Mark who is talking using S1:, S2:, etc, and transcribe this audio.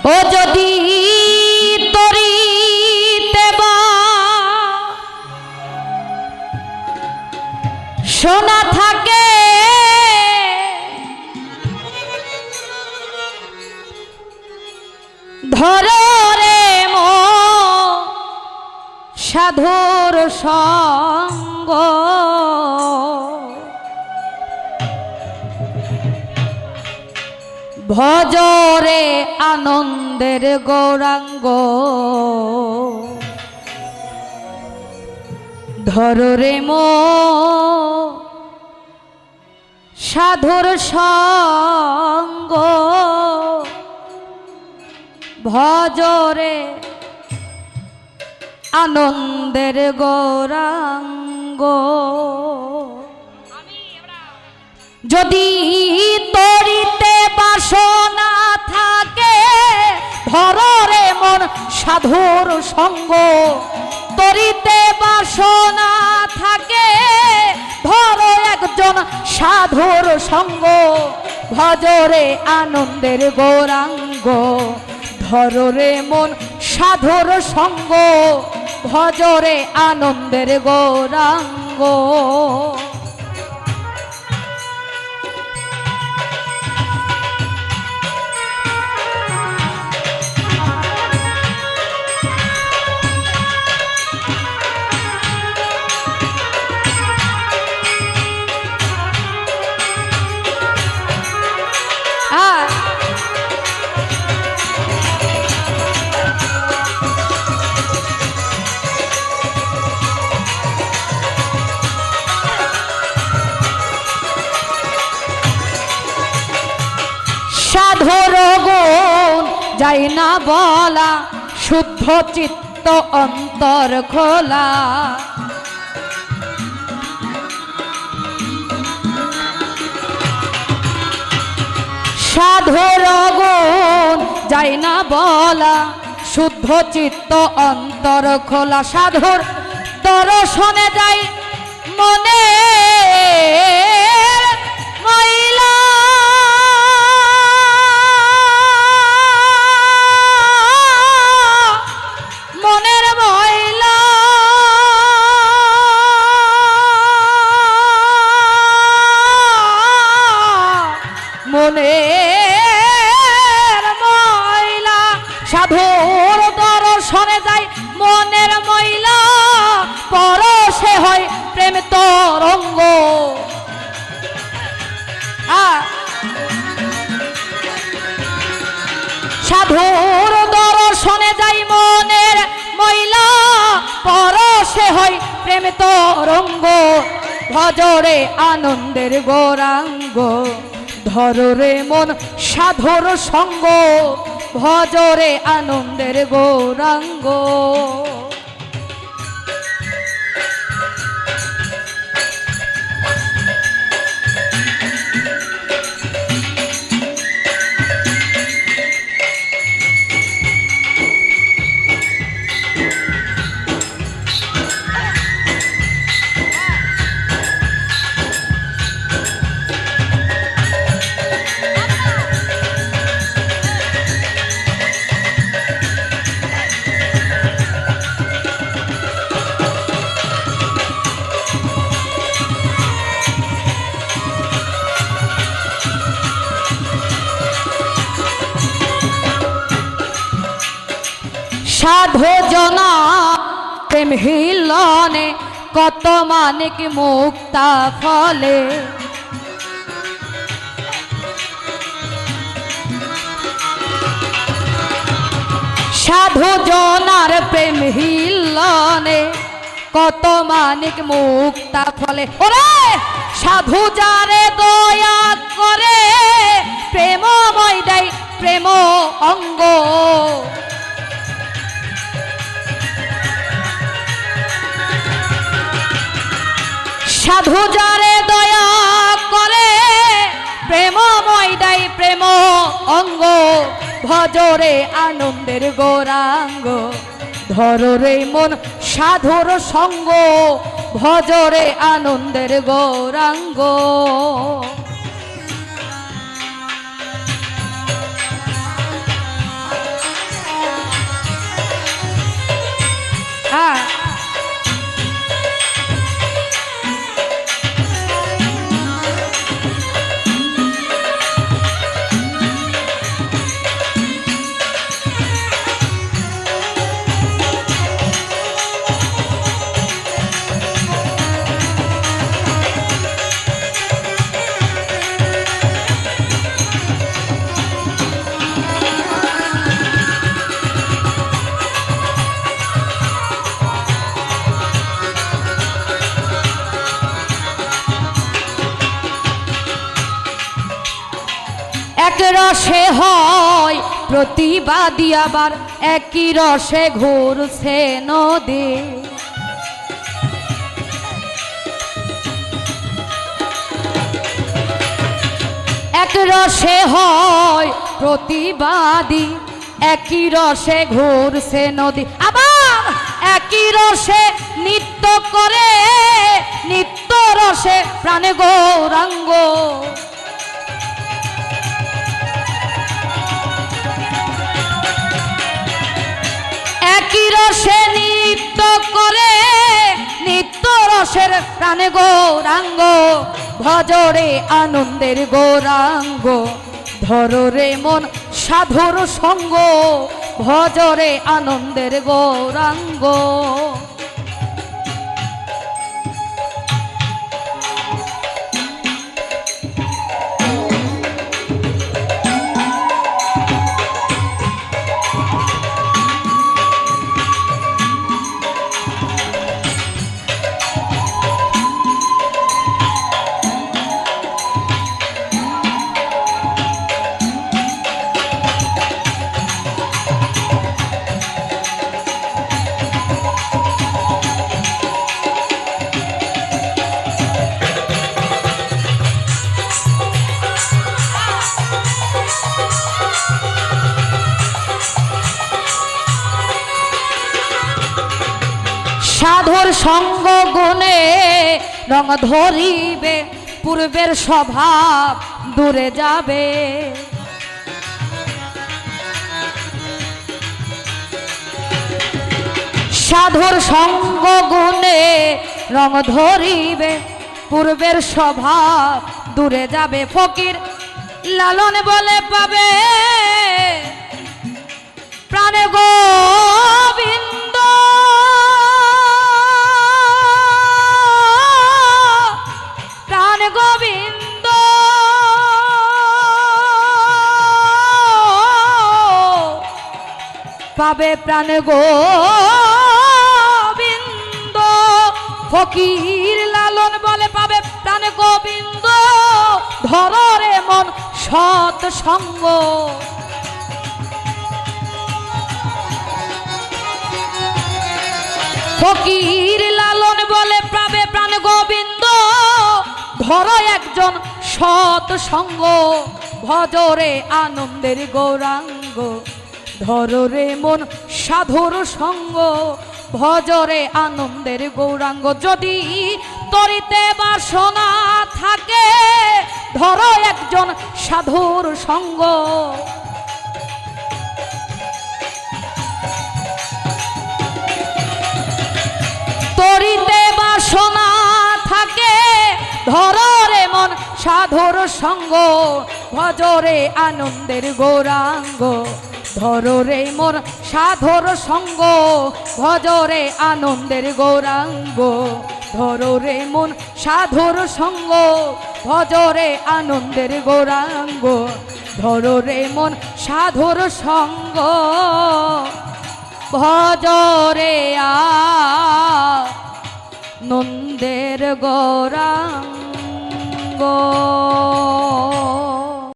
S1: ও যদি তরিতে বা সোনা থাকে ধরো রে মন সাধুর সঙ্গ ভজরে আনন্দের গৌরাঙ্গ ধরো রে মন সাধুর সঙ্গ ভজরে আনন্দের গৌরাঙ্গ যদি তরিতে বাসনা থাকে ধরো রে মন সাধুর সঙ্গ তরিতে বাসনা থাকে ধরো একজন সাধুর সঙ্গ ভজরে আনন্দের গৌরাঙ্গ ধরো রে মন সাধুর সঙ্গ ভজরে আনন্দের গৌরাঙ্গ সাধুর গুণ যাই না বলা শুদ্ধ চিত্ত অন্তর খোলা সাধুর গুণ যাই না বলা শুদ্ধ চিত্ত অন্তর খোলা সাধুর দর্শনে যাই মনে ময়লা মনের ময়লা মনের ময়লা সাধুর দর্শনে যায় মনের ময়লা পরশে হয় প্রেম তরঙ্গ সাধুর দর্শনে যাই মনের ময়লা পরশে হয় প্রেম তরঙ্গ ভজরে আনন্দের গৌরাঙ্গ ধরো রে মন সাধুর সঙ্গ ভজরে আনন্দের গৌরাঙ্গ সাধু জনা প্রেম হিলনে কত মানিক মুক্তা ফলে সাধু জনার প্রেম হিলনে কত মানিক মুক্তা ফলে ওরে সাধু যারে দয়া করে প্রেমময় দেয় প্রেম অঙ্গ সাধু যারে দয়া করে প্রেমময় দেয় প্রেম অঙ্গ ভজরে আনন্দের গৌরাঙ্গ ধরো রে মন সাধুর সঙ্গ ভজরে আনন্দের গৌরাঙ্গ রসে হয় প্রতিবাদী, আবার একই রসে ঘুরছে নদী। এক রসে হয় প্রতিবাদী, একই রসে ঘুরছে নদী, আবার একই রসে নৃত্য করে, নিত্য রসে প্রাণে গৌরাঙ্গ। একই রসে নৃত্য করে, নিত্য রসের প্রাণে গৌরাঙ্গ। ভজরে আনন্দের গৌরাঙ্গ, ধরো রে মন সাধুর সঙ্গ, ভজরে আনন্দের গৌরাঙ্গ। সাধুর সঙ্গ গুণে রং ধরিবে, পূর্বের স্বভাব দূরে যাবে। সাধুর সঙ্গ গুণে রং ধরিবে, পূর্বের স্বভাব দূরে যাবে। ফকির লালন বলে পাবে প্রাণে গোবিন্দ, প্রাণে গোবিন্দ। পাবে প্রাণে গোবিন্দ, ফকির লালন বলে পাবে প্রাণে গোবিন্দ। ধরো রে মন সৎ সঙ্গ, ফকির লালন বলে পাবে প্রাণ গোবিন্দ। ধরো একজন সৎ সঙ্গ, ভজরে আনন্দের গৌরাঙ্গ। ধরো রে মন সাধুর সঙ্গ, ভজরে আনন্দের গৌরাঙ্গ। যদি তরিতে বাসনা থাকে, ধরো একজন সাধুর সঙ্গ। তরিতে বাসনা থাকে, ধরো রে মন সাধুর সঙ্গ, ভজরে আনন্দের গৌরাঙ্গ। ধরো রে মন সাধুর সঙ্গ, ভজরে আনন্দের গৌরাঙ্গ। ধরো রে মন সাধুর সঙ্গ, ভজরে আনন্দের গৌরাঙ্গ। ধরো রে মন সাধুর সঙ্গ, ভজরে আনন্দের গৌরাঙ্গ।